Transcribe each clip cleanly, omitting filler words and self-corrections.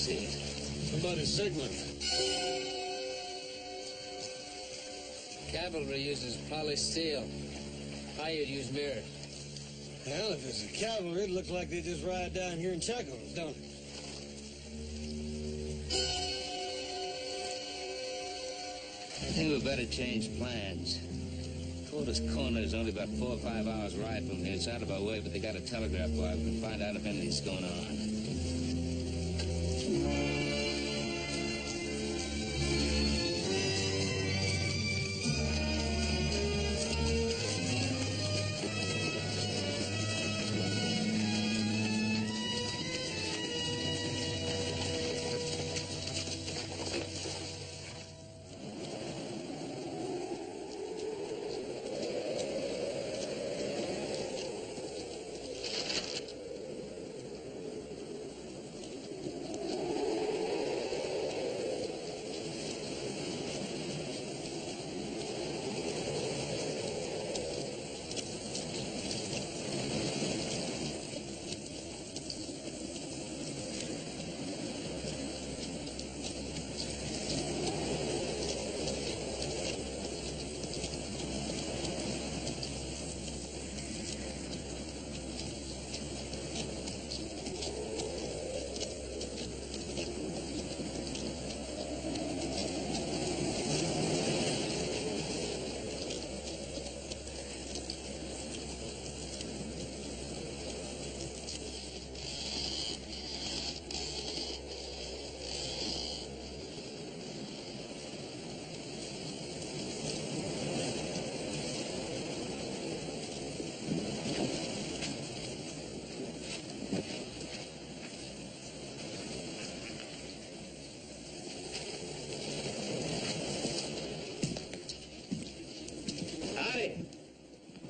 see it. Somebody's signaling. Cavalry uses polished steel. Hired use mirrors. Well, if it's a cavalry, it looks like they just ride down here and check on us, don't it? I think we better change plans. Coldest Corner is only about 4 or 5 hours ride from here. It's out of our way, but they got a telegraph wire. We can find out if anything's going on.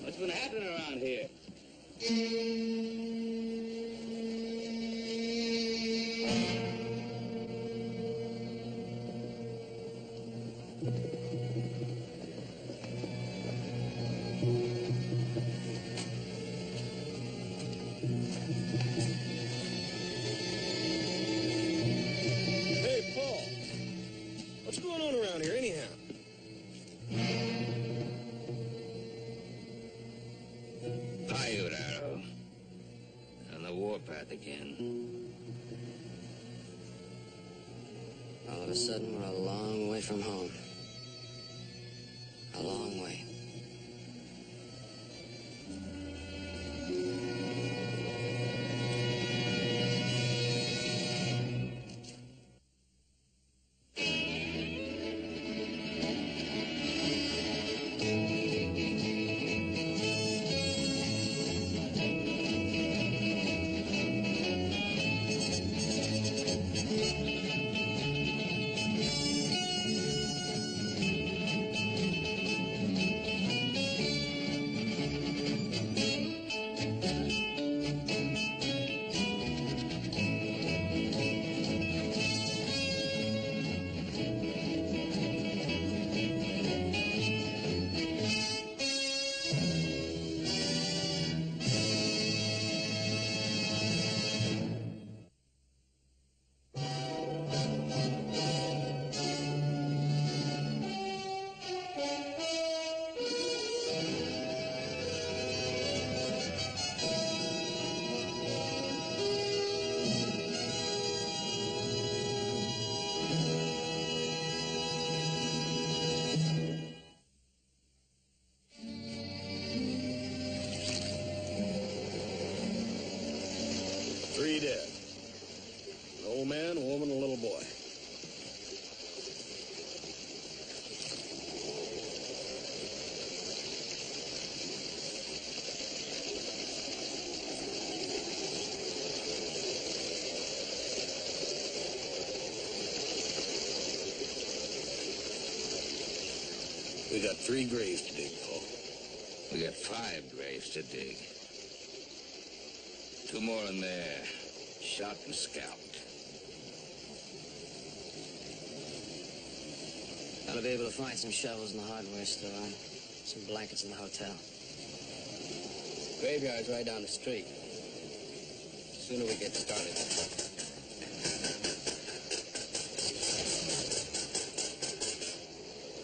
What's been happening around here? Hey, Paul. What's going on around here, anyhow? Paiute arrow. On the warpath again. All of a sudden, we're a long way from home. A long way. Three dead. An old man, a woman, and a little boy. We got 3 graves to dig, Paul. We got 5 graves to dig. 2 more in there. Shot and scalped. Gotta be able to find some shovels in the hardware store. Some blankets in the hotel. Graveyard's right down the street. The sooner we get started.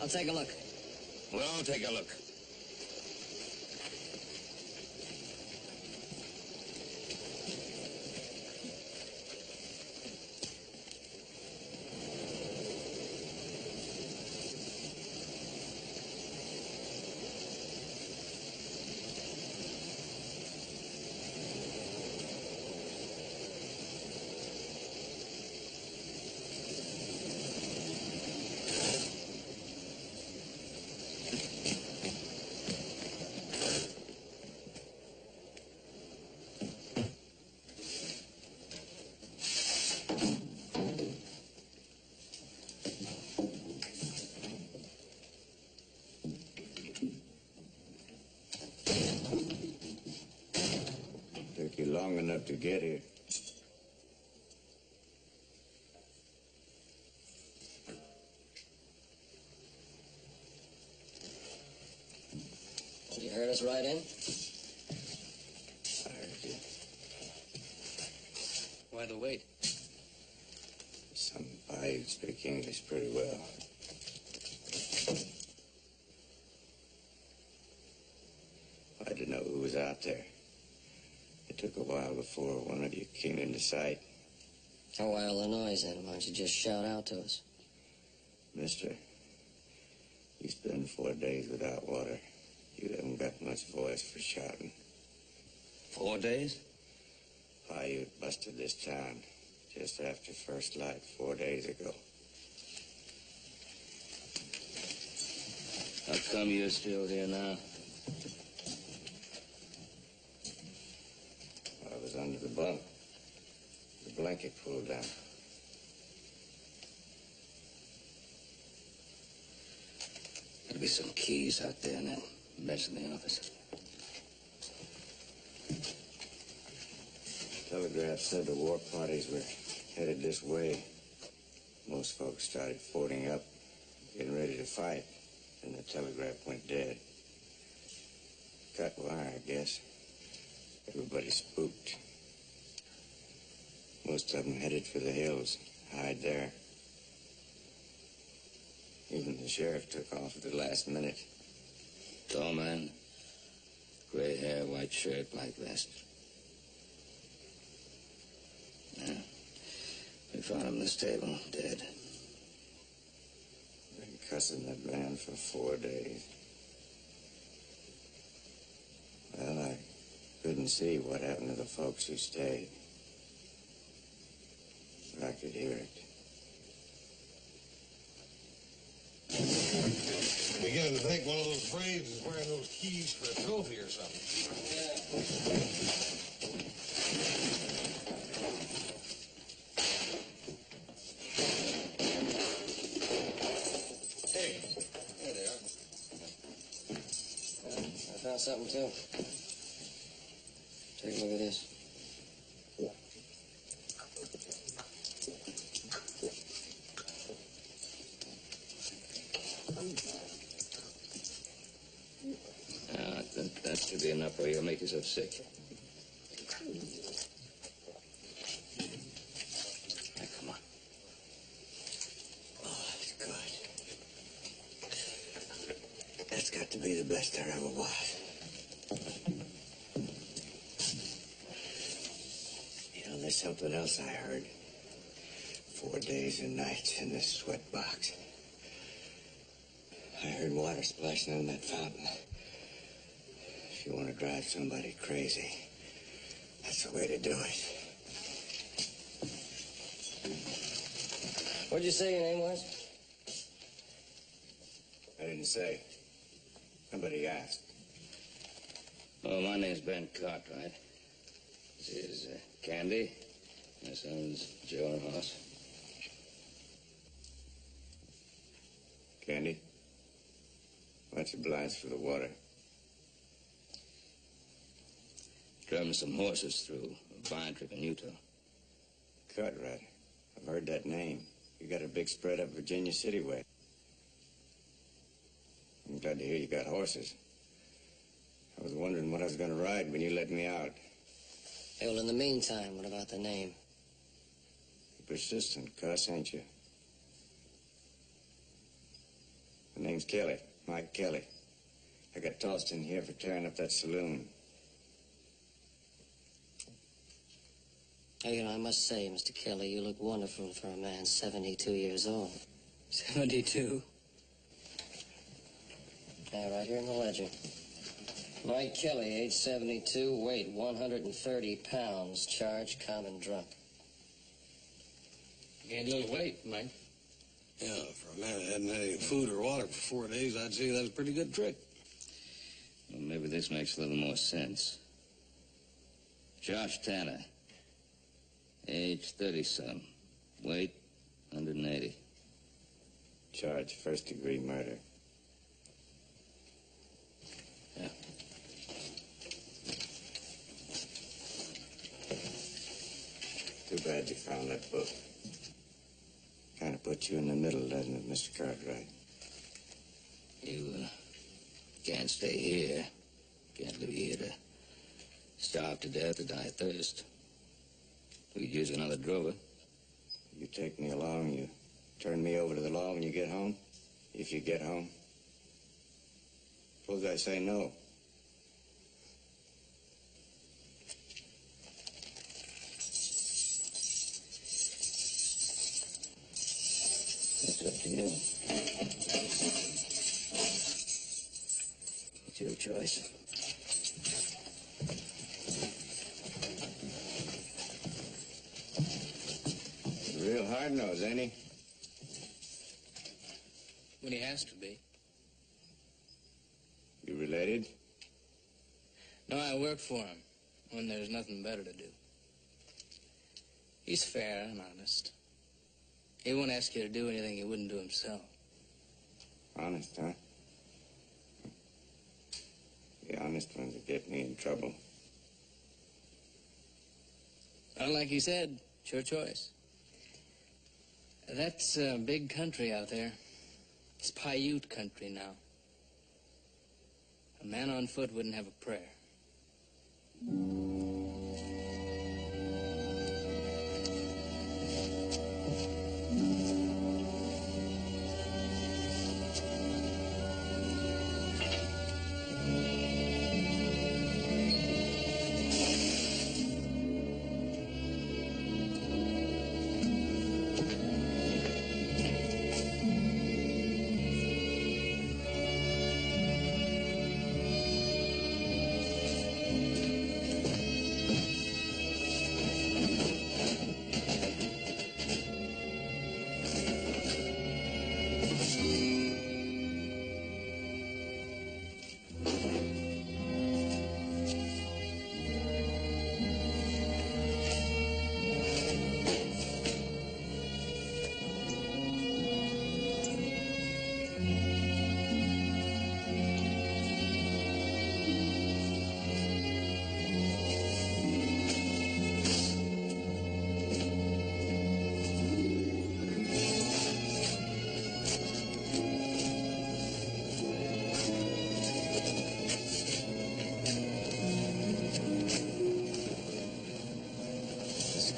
I'll take a look. We'll all take a look. Took you long enough to get here. You heard us right in? I heard you. Why the wait? Some Bayou speak English pretty well. I didn't know who was out there. It took a while before one of you came into sight. How wild the noise then? Why don't you just shout out to us? Mister, you spend 4 days without water. You haven't got much voice for shouting. 4 days? Bayou busted this town just after first light 4 days ago. How come you're still here now? I was under the bunk. The blanket pulled down. There'll be some keys out there in that bench in the office. Telegraph said the war parties were headed this way. Most folks started forting up, getting ready to fight, and the telegraph went dead. Cut wire, I guess. Everybody spooked. Most of them headed for the hills, hide there. Even the sheriff took off at the last minute. Tall man, gray hair, white shirt, black vest. Yeah. We found him in the stable, dead. Been cussing that man for 4 days. Well, I couldn't see what happened to the folks who stayed. But I could hear it. Beginning to think one of those braves is wearing those keys for a trophy or something. Hey, there they are. I found something too. Take a look at this. That should be enough for you. Make yourself sick. Now, come on. Oh, that's good. That's got to be the best there ever was. You know, there's something else I heard. 4 days and nights in this sweat box. I heard water splashing in that fountain. If you want to drive somebody crazy, that's the way to do it. What'd you say your name was? I didn't say. Somebody asked. Oh, my name's Ben Cartwright. This is Candy. My son's Joe and Hoss. Candy, what's your blinds for the water? Driving some horses through a vine trip in Utah. Cartwright. I've heard that name. You got a big spread up Virginia City way. I'm glad to hear you got horses. I was wondering what I was going to ride when you let me out. Hey, well, in the meantime, what about the name? You're persistent, cuss, ain't you? The name name's Kelly, Mike Kelly. I got tossed in here for tearing up that saloon. Oh, you know, I must say, Mr. Kelly, you look wonderful for a man 72 years old. 72? Yeah, right here in the ledger. Mike Kelly, age 72, weight 130 pounds, charge common drunk. Gained a little weight, Mike. Yeah, for a man that hadn't had any food or water for 4 days, I'd say that was a pretty good trick. Well, maybe this makes a little more sense. Josh Tanner, age 30-some, weight 180. Charge first-degree murder. Yeah. Too bad you found that book. Kind of put you in the middle, doesn't it, Mr. Cartwright? You can't stay here. Can't live here to starve to death or die of thirst. We could use another drover. You take me along, you turn me over to the law when you get home? If you get home? Suppose I say no. It's up to you. It's your choice. Real hard-nosed, ain't he? When he has to be. You related? No, I work for him when there's nothing better to do. He's fair and honest. He won't ask you to do anything he wouldn't do himself. Honest, huh? The honest ones that get me in trouble. Well, like you said, it's your choice. That's a big country out there. It's Paiute country now. A man on foot wouldn't have a prayer.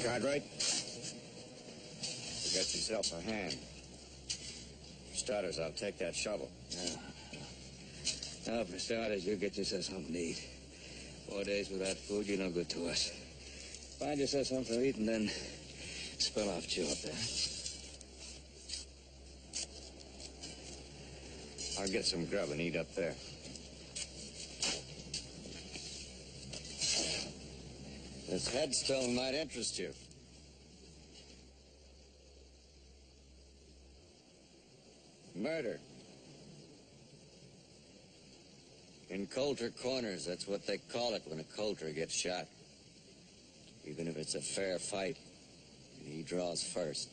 Cartwright, you got yourself a hand. For starters, I'll take that shovel. Now, for starters, you get yourself something to eat. 4 days without food, you're no good to us. Find yourself something to eat and then spell off chew up there. I'll get some grub and eat up there. This headstone might interest you. Murder. In Coulter Corners, that's what they call it when a Coulter gets shot. Even if it's a fair fight, and he draws first.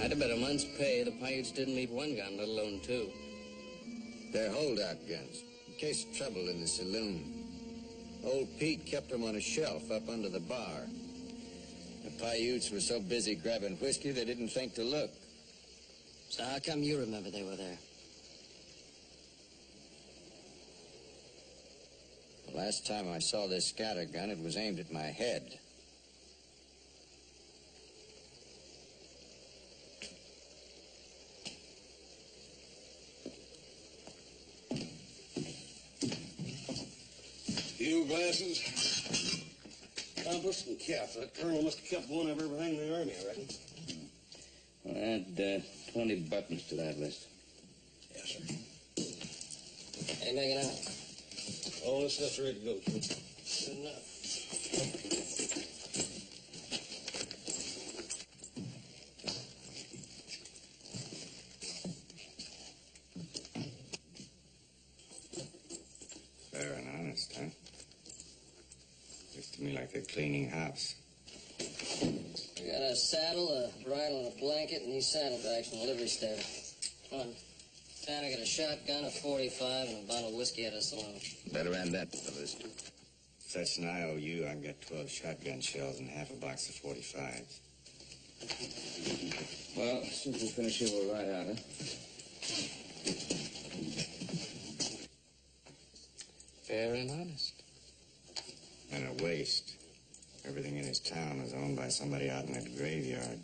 I'd have bet a month's pay the Paiutes didn't leave one gun, let alone two. They're holdout guns, in case of trouble in the saloon. Old Pete kept them on a shelf up under the bar. The Paiutes were so busy grabbing whiskey they didn't think to look. So how come you remember they were there? The last time I saw this scatter gun, it was aimed at my head. Field glasses, compass, and cap. That colonel must have kept one of everything in the army, I reckon. Well, add 20 buttons to that list. Yes, sir. Hey, make it out. All this stuff's ready to go, Jim. Good enough. Fair and honest, huh? Looks to me like they're cleaning house. We got a saddle, a bridle, and a blanket, and these saddlebags from the livery stable. Come on. Tanner got a shotgun, a 45, and a bottle of whiskey at us alone. Better add that to the list. Such an IOU, I got 12 shotgun shells and half a box of 45s. Well, as soon as we finish here, we'll ride out, huh? Fair and honest. And a waste. Everything in his town is owned by somebody out in that graveyard.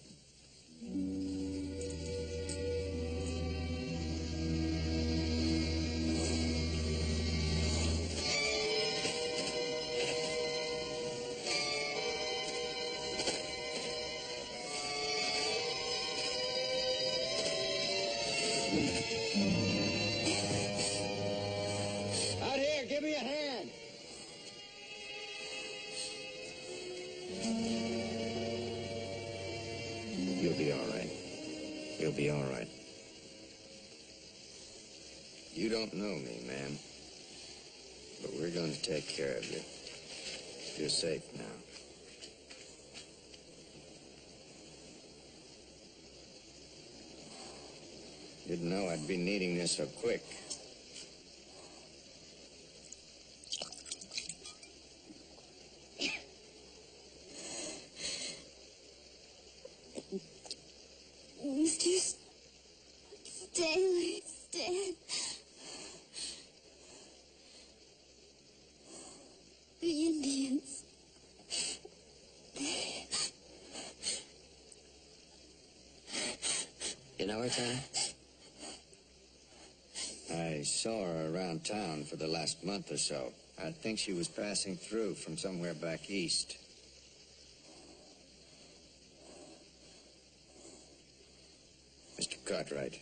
Out here, give me a hand. You'll be all right. You'll be all right. You don't know me, ma'am. But we're going to take care of you. You're safe now. Didn't know I'd be needing this so quick. Mr. Staley's dead. The Indians. You know her, Tanner? I saw her around town for the last month or so. I think she was passing through from somewhere back east. Mr. Cartwright,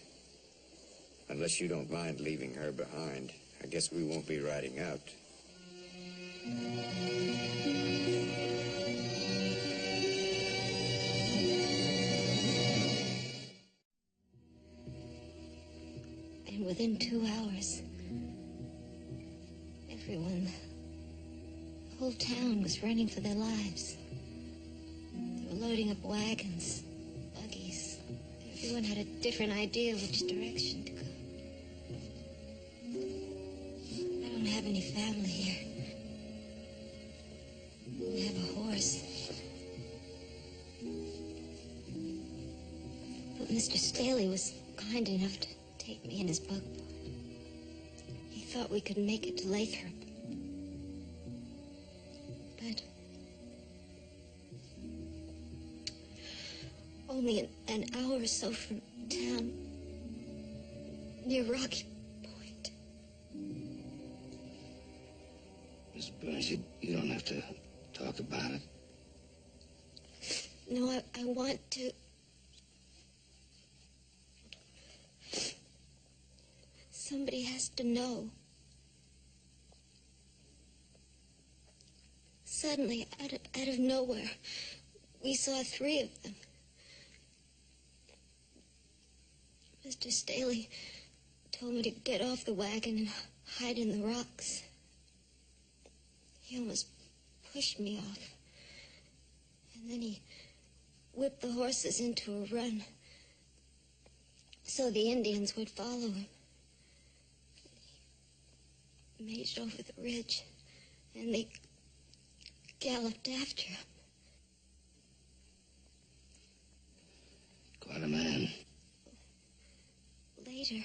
unless you don't mind leaving her behind, I guess we won't be riding out. And within 2 hours, everyone, the whole town was running for their lives. They were loading up wagons, buggies. Everyone had a different idea which direction to go. I don't have any family here. I have a horse. But Mr. Staley was kind enough to take me in his bugboard. He thought we could make it to Lathrop. But only an hour or so from town, near Rocky Point. Miss Burns, you don't have to talk about it. No, I want to. Somebody has to know. Suddenly, out of nowhere, we saw 3 of them. Mr. Staley told me to get off the wagon and hide in the rocks. He almost pushed me off. And then he whipped the horses into a run. so the Indians would follow him. He made it over the ridge, and they galloped after him. Quite a man. Later,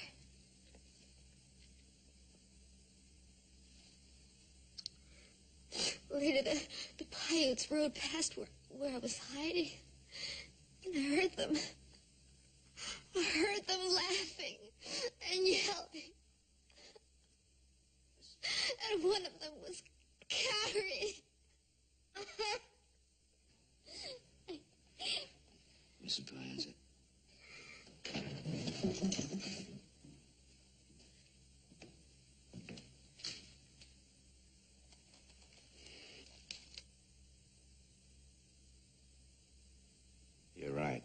the Paiutes rode past where I was hiding, and I heard them. I heard them laughing and yelling. And one of them was carrying. Mrs. Bonanza. You're right.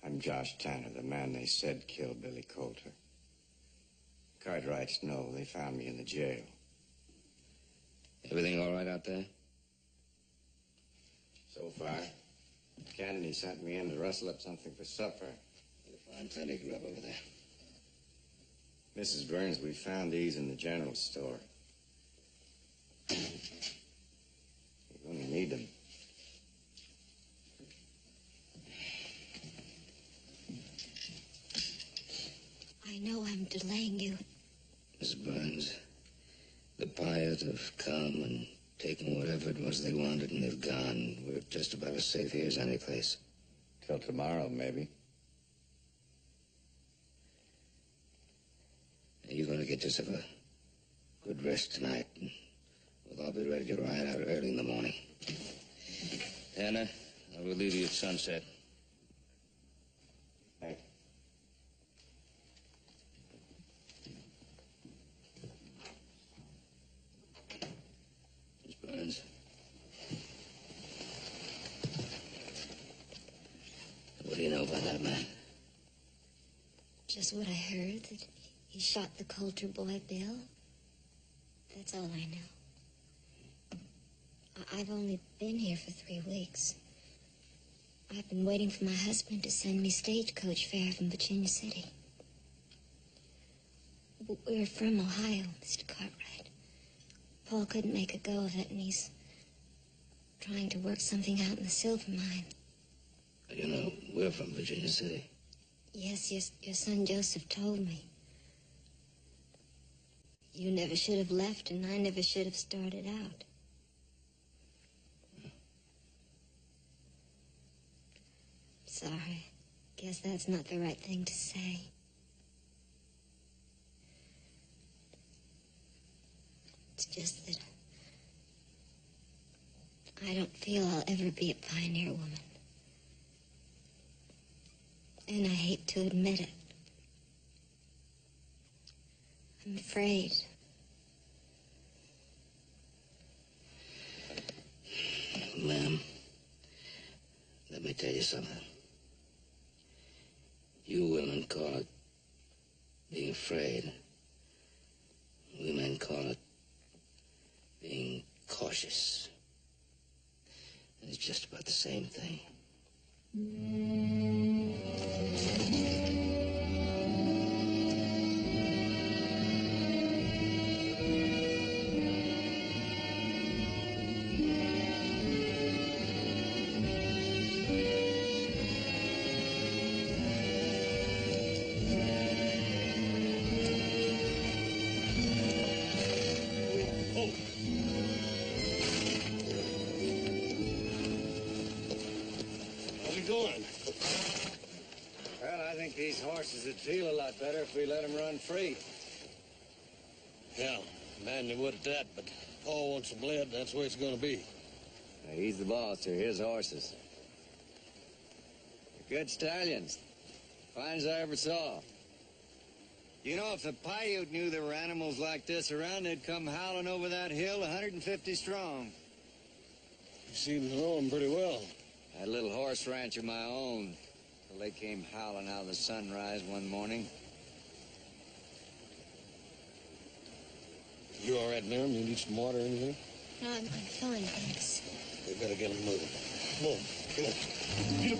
I'm Josh Tanner, the man they said killed Billy Coulter. Cartwrights know they found me in the jail. Everything all right out there? So far. Kennedy sent me in to rustle up something for supper. You'll find plenty of grub over there. Mrs. Burns, we found these in the general store. You're going to need them. I know I'm delaying you. Mrs. Burns, the Paiutes have come and taken whatever it was they wanted, and they've gone. We're just about as safe here as any place. Till tomorrow, maybe. You're going to get yourself a good rest tonight, and we'll all be ready to ride out early in the morning. Tanner, I'll relieve you at sunset. Thank you. Miss Burns. What do you know about that man? Just what I heard, that he shot the Coulter boy, Bill. That's all I know. I've only been here for 3 weeks. I've been waiting for my husband to send me stagecoach fare from Virginia City. We're from Ohio, Mr. Cartwright. Paul couldn't make a go of it, and he's trying to work something out in the silver mine. You know, we're from Virginia City. Yes, your son Joseph told me. You never should have left, and I never should have started out. Sorry. Guess that's not the right thing to say. It's just that I don't feel I'll ever be a pioneer woman. And I hate to admit it. I'm afraid. Ma'am, let me tell you something. You women call it being afraid. We men call it being cautious. It's just about the same thing. These horses would feel a lot better if we let them run free. Yeah, man, they would at that, but Paul wants them led, that's the way it's going to be. Now, he's the boss, they're his horses. They're good stallions. Fine as I ever saw. You know, if the Paiute knew there were animals like this around, they'd come howling over that hill 150 strong. You seem to know them pretty well. I had a little horse ranch of my own. They came howling out of the sunrise one morning. You all right, Miriam? You need some water or anything? No, I'm fine, thanks. We better get them moving. Come on, come on. Get up.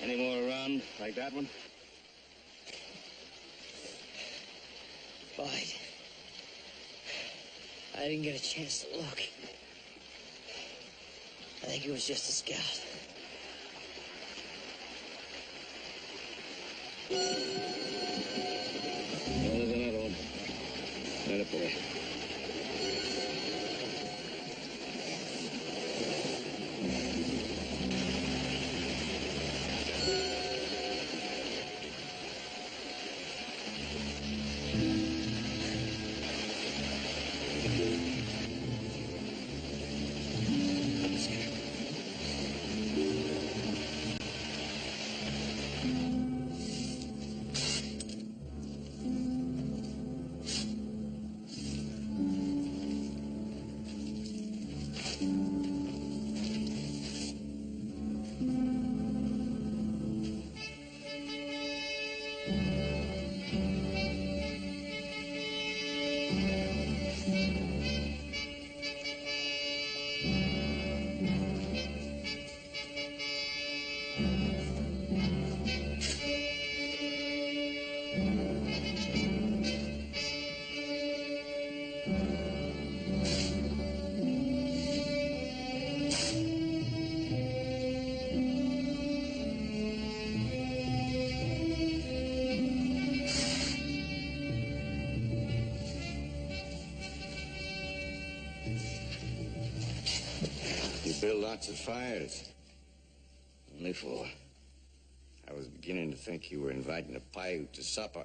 Any more around like that one? Boyd. I didn't get a chance to look. I think it was just a scout. There's another one. Let it boy. Build lots of fires. Only 4. I was beginning to think you were inviting a Paiute to supper.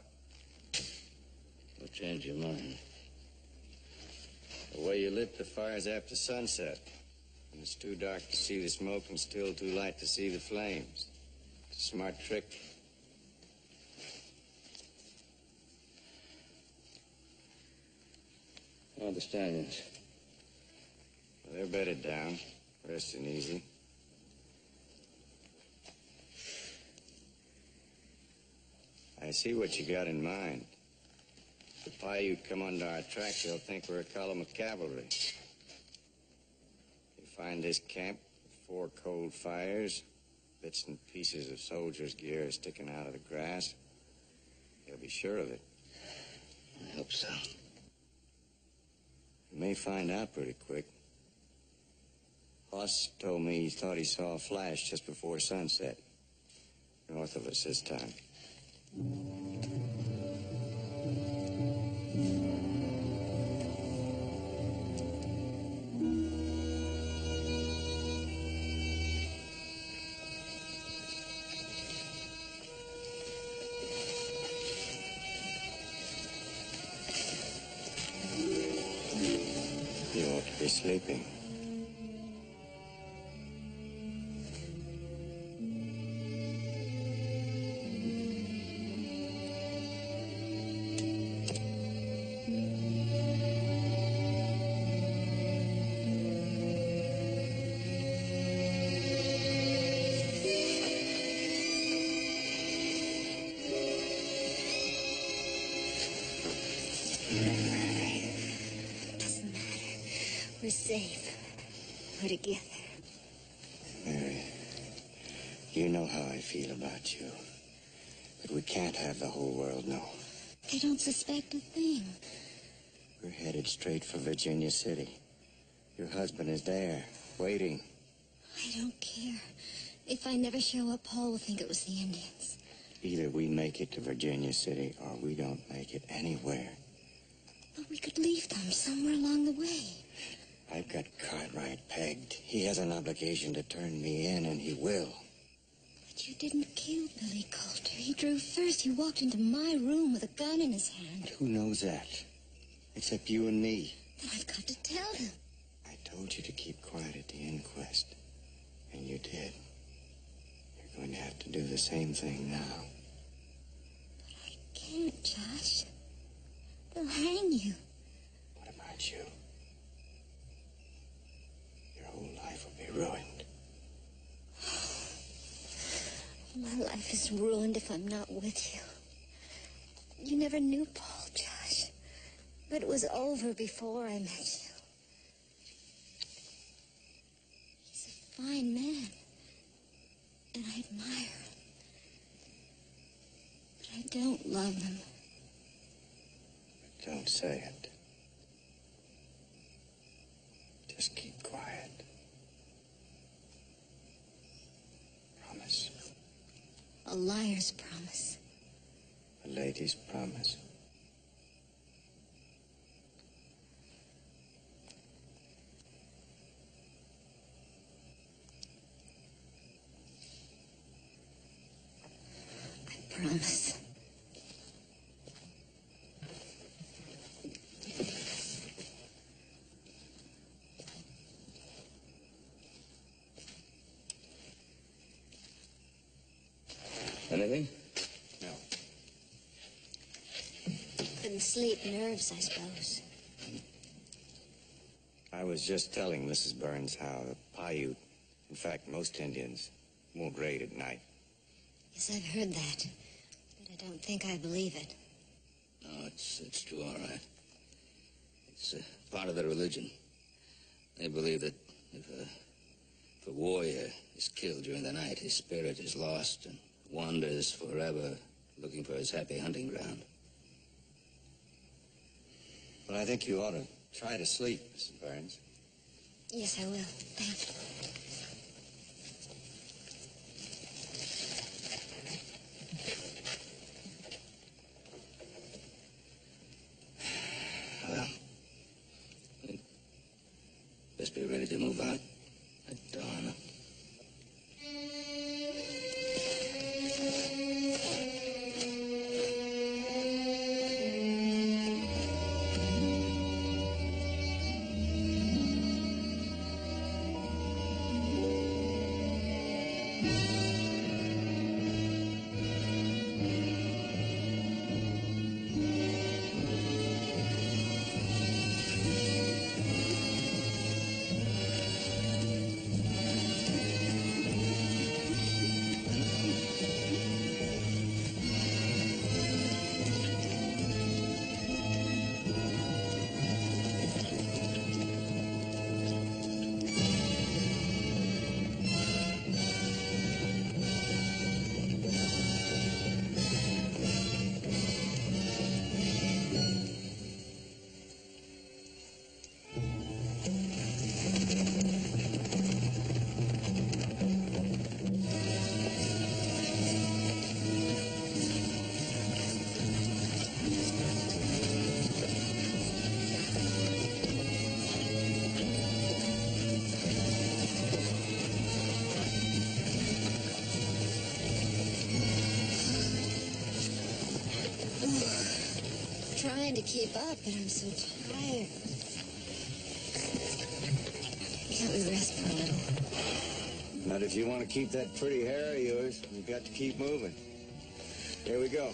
What changed your mind? The way you lit the fires after sunset. When it's too dark to see the smoke and still too light to see the flames. It's a smart trick. How are the stallions? Well, they're bedded down, resting easy. I see what you got in mind. If the Paiute come onto our track, they'll think we're a column of cavalry. You find this camp with 4 cold fires, bits and pieces of soldiers' gear sticking out of the grass. They'll be sure of it. I hope so. You may find out pretty quick. Hoss told me he thought he saw a flash just before sunset. North of us this time. sleeping. We're safe. We're together. Mary, you know how I feel about you. But we can't have the whole world know. They don't suspect a thing. We're headed straight for Virginia City. Your husband is there, waiting. I don't care. If I never show up, Paul will think it was the Indians. Either we make it to Virginia City or we don't make it anywhere. But we could leave them somewhere along the way. I've got Cartwright pegged. He has an obligation to turn me in, and he will. But you didn't kill Billy Coulter. He drove first. He walked into my room with a gun in his hand. Who knows that? Except you and me. Then I've got to tell him. I told you to keep quiet at the inquest, and you did. You're going to have to do the same thing now. But I can't, Josh. They'll hang you. What about you? Your whole life will be ruined. My life is ruined if I'm not with you. You never knew Paul, Josh. But it was over before I met you. He's a fine man. And I admire him. But I don't love him. Don't say it. Just keep quiet. Promise. A liar's promise. A lady's promise. I promise. Anything? No. Couldn't sleep. Nerves, I suppose. I was just telling Mrs. Burns how the Paiute, in fact, most Indians, won't raid at night. Yes, I've heard that. But I don't think I believe it. No, it's true, all right. It's part of their religion. They believe that if a warrior is killed during the night, his spirit is lost and wanders forever looking for his happy hunting ground. Well, I think you ought to try to sleep, Mrs. Burns. Yes, I will. Thank you. Well, we'd best be ready to move out at dawn. Trying to keep up, but I'm so tired. Can't we rest for a little? Not if you want to keep that pretty hair of yours. You've got to keep moving. Here we go.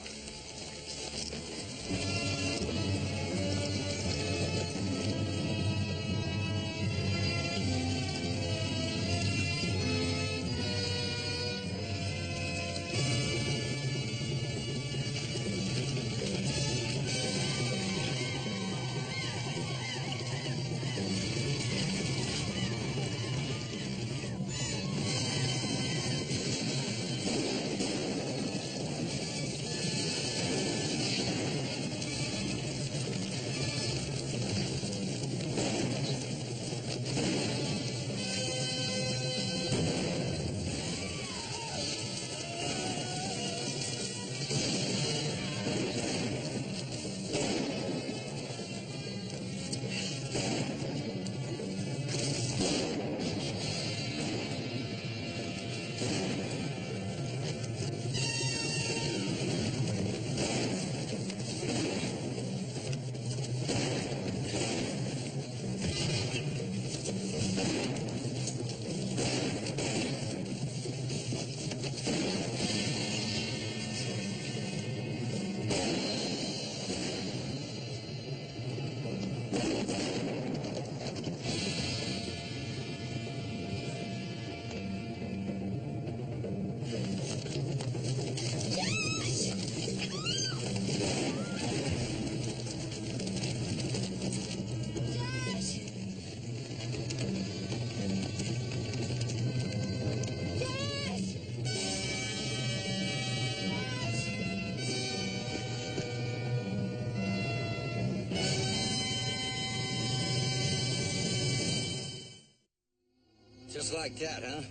Just like that, huh?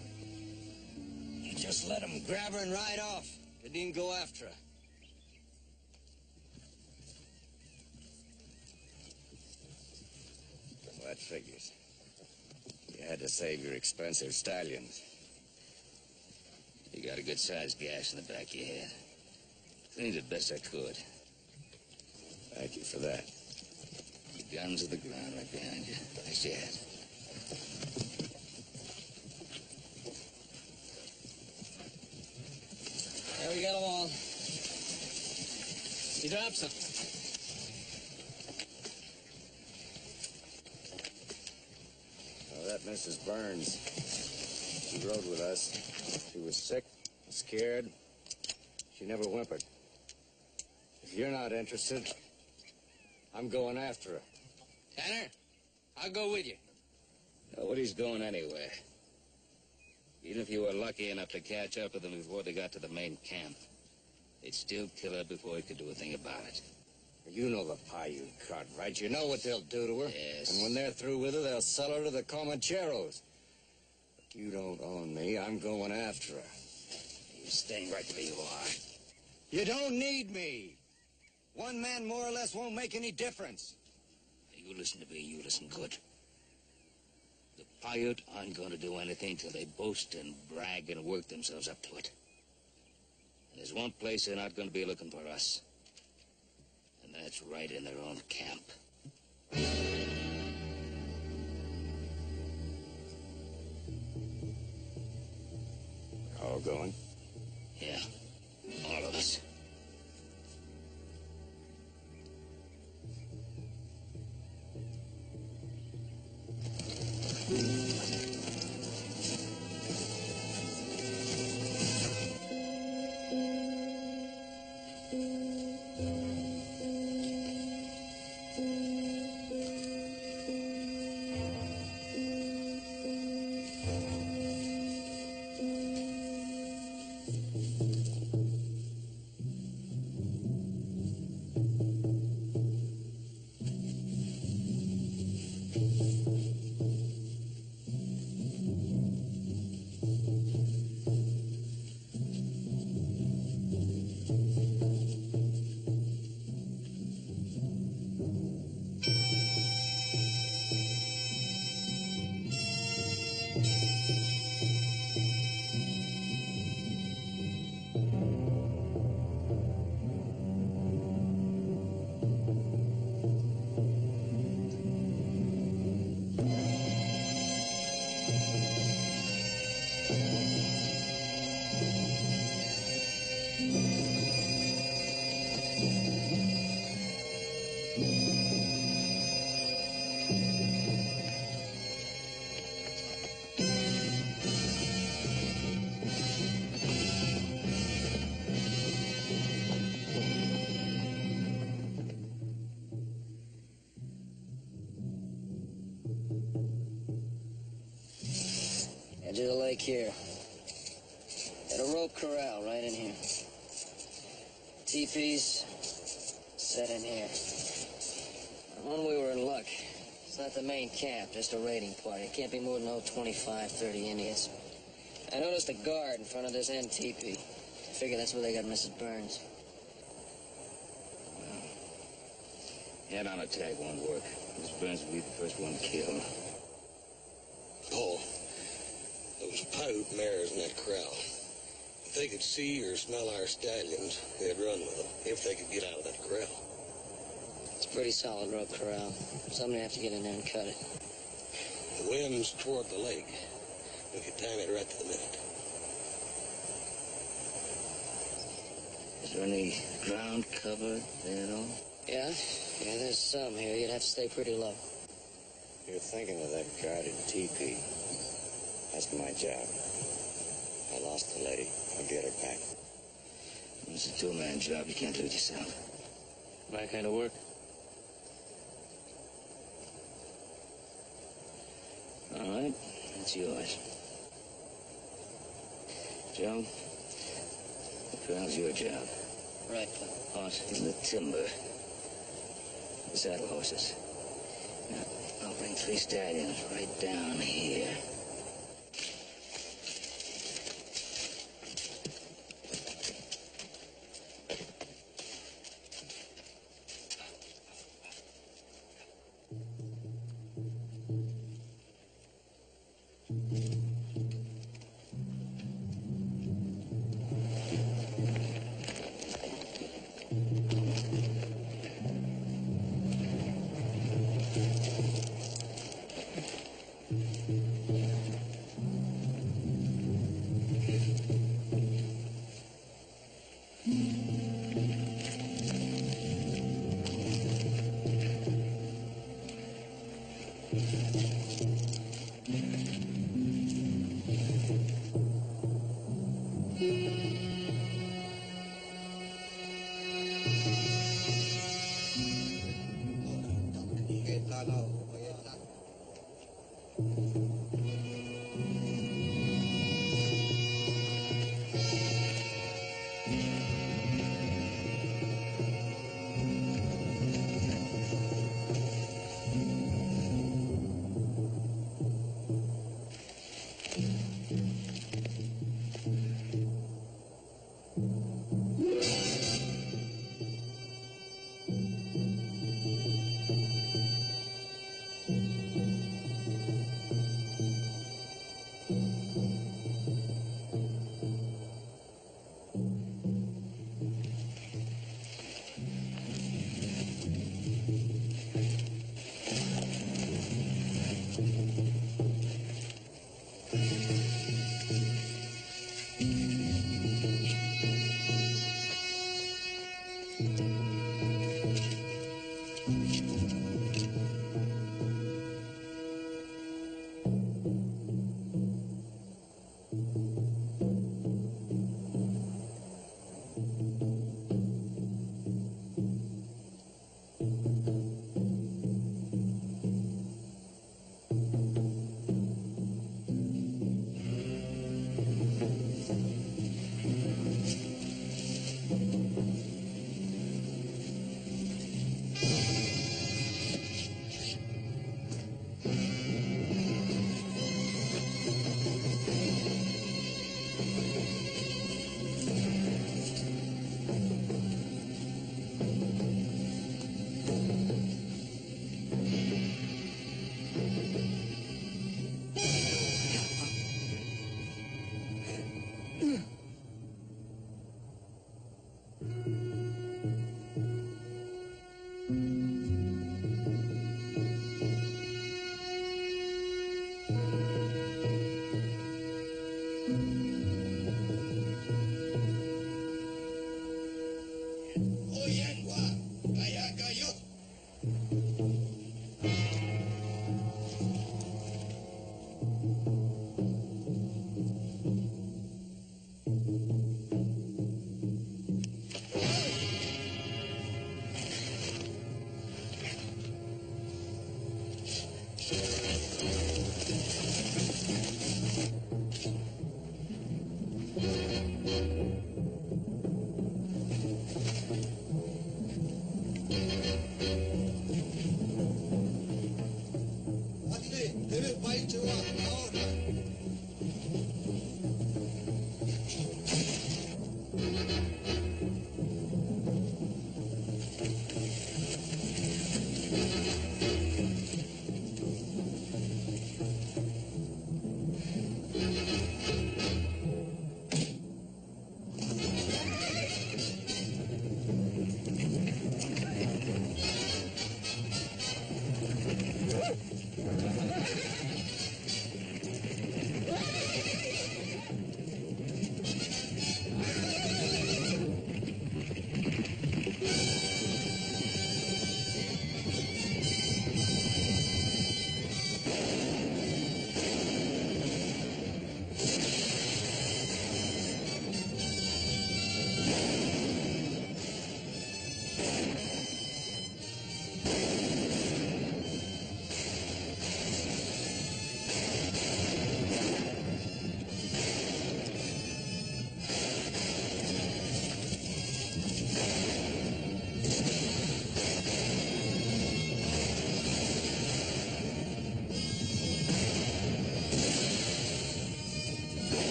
You just let him grab her and ride off. Didn't even go after her. Well, that figures. You had to save your expensive stallions. You got a good-sized gash in the back of your head. Cleaned it best I could. Thank you for that. The gun's at the ground right behind you. Nice your hat. There we got them all. He dropped some. Now, that Mrs. Burns, she rode with us. She was sick, scared. She never whimpered. If you're not interested, I'm going after her. Tanner, I'll go with you. Nobody's going anywhere. Even if you were lucky enough to catch up with them before they got to the main camp, they'd still kill her before you could do a thing about it. You know the Paiute cut, right? You know what they'll do to her. Yes. And when they're through with her, they'll sell her to the Comancheros. But you don't own me. I'm going after her. You're staying right where you are. You don't need me. One man more or less won't make any difference. You listen to me, you listen good. The Paiute aren't going to do anything till they boast and brag and work themselves up to it. And there's one place they're not going to be looking for us. And that's right in their own camp. All going? Yeah, all of us. edge of the lake here. Got a rope corral right in here. Teepees set in here. When we were in luck. It's not the main camp, just a raiding party. It can't be more than 25, 30 Indians. I noticed a guard in front of this end teepee. I figure that's where they got Mrs. Burns. Head-on attack won't work. Miss Burns will be the first one killed. Paul, those Paiute mares in that corral. If they could see or smell our stallions, they'd run with them, if they could get out of that corral. It's a pretty solid rope corral. Somebody have to get in there and cut it. The wind's toward the lake. We could time it right to the minute. Is there any ground cover there at all? Yeah, there's some here. You'd have to stay pretty low. You're thinking of that guarded teepee. That's my job. I lost the lady. I'll get her back. It's a two-man job. You can't do it yourself. My kind of work. All right, that's yours. Joe, the corral's your job. Right, pal. Horse in the timber. The saddle horses. Now, I'll bring 3 stallions right down here.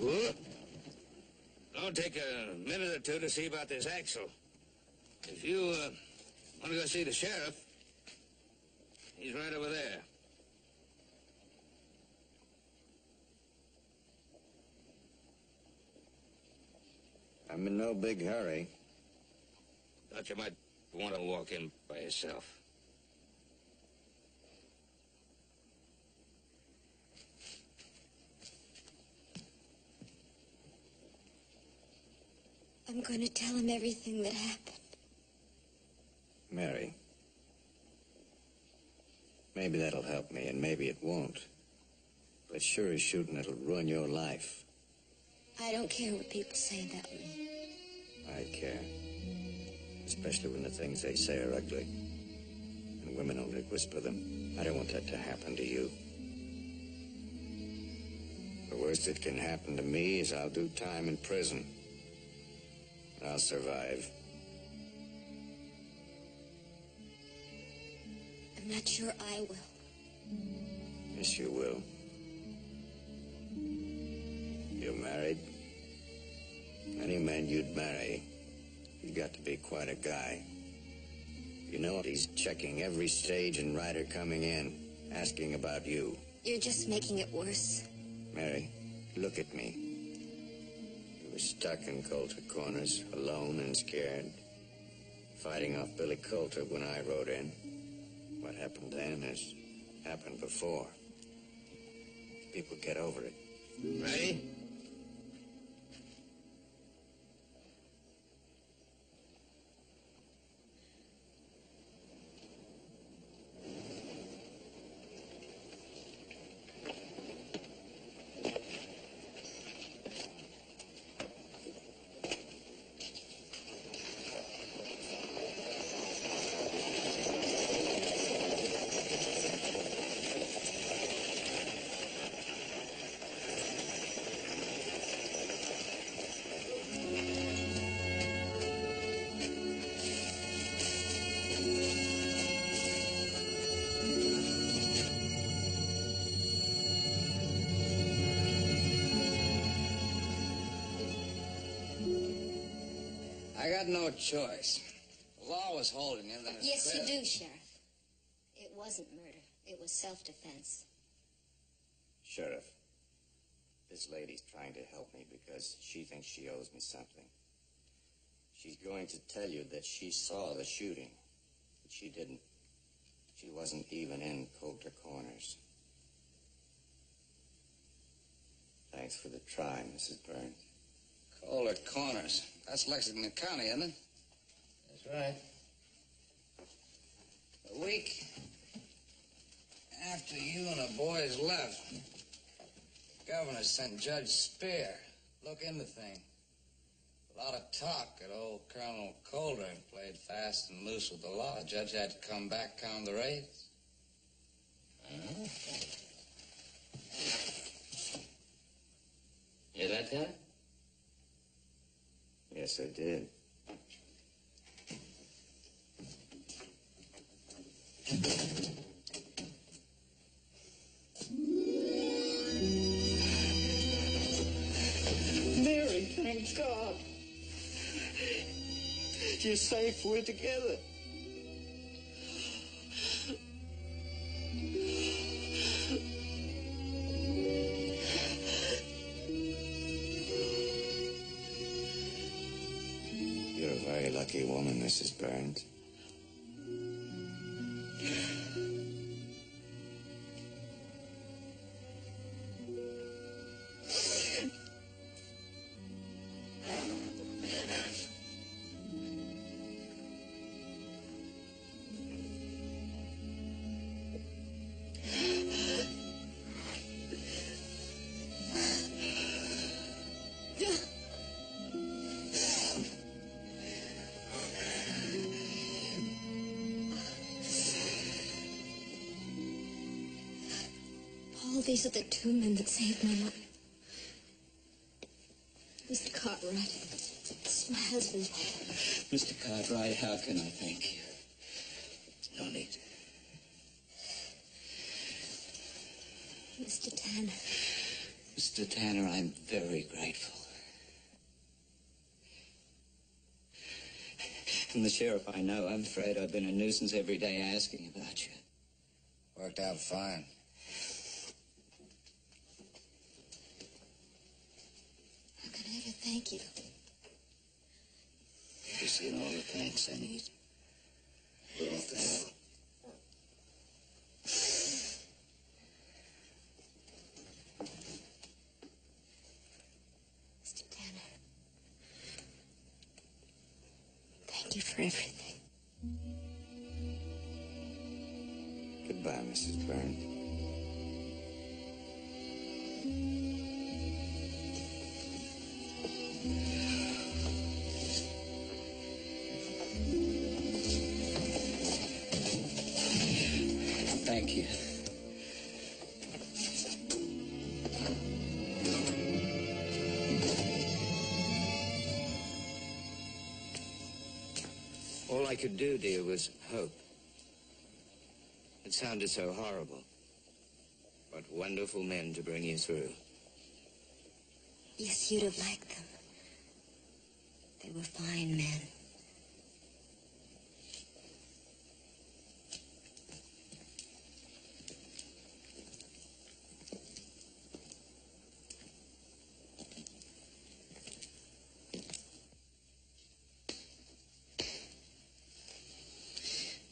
Well, I'll take a minute or two to see about this Axel. If you want to go see the sheriff, he's right over there. I'm in no big hurry. Thought you might want to walk in by yourself. I'm going to tell him everything that happened. Mary, maybe that'll help me, and maybe it won't. But sure as shooting, it'll ruin your life. I don't care what people say about me. I care. Especially when the things they say are ugly. And women only whisper them. I don't want that to happen to you. The worst that can happen to me is I'll do time in prison. I'll survive. I'm not sure I will. Yes, you will. You're married. Any man you'd marry, you've got to be quite a guy. You know, he's checking every stage and rider coming in, asking about you. You're just making it worse. Mary, look at me. You were stuck in Coulter Corners, alone and scared, fighting off Billy Coulter when I rode in. What happened then has happened before. People get over it. Ready? I got no choice. The law was holding him, then it's Yes, you do, Sheriff. It wasn't murder. It was self-defense. Sheriff, this lady's trying to help me because she thinks she owes me something. She's going to tell you that she saw the shooting, but she didn't. She wasn't even in Coulter Corners. Thanks for the try, Mrs. Burns. Coulter Corners. That's Lexington County, isn't it? That's right. A week after you and the boys left, the governor sent Judge Spear. Look into things. A lot of talk at old Colonel Coulter played fast and loose with the law. The judge had to come back, count the raids. Hear that, Dad? Yes, I did. Mary, thank God. You're safe. We're together. You're a very lucky woman, Mrs. Burns. Paul, these are the two men that saved my life. Mr. Cartwright. It's my husband, Paul. Mr. Cartwright, how can I thank you? No need. Mr. Tanner. Mr. Tanner, I'm very grateful. From the sheriff I know, I'm afraid I've been a nuisance every day asking about you. Worked out fine. How can I ever thank you? Just get all the thanks I need. We're off the hell. Mr. Tanner, thank you for everything. Goodbye, Mrs. Byrne. Thank you. All I could do, dear, was hope. It sounded so horrible. But wonderful men to bring you through. Yes, you'd have liked them. They were fine men.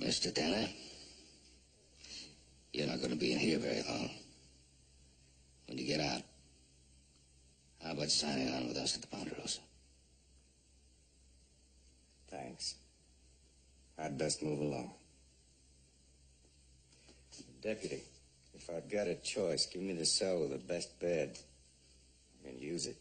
Mr. Tanner, you're not going to be in here very long. When you get out, how about signing on with us at the Ponderosa? Thanks. I'd best move along. Deputy, if I've got a choice, give me the cell with the best bed and use it.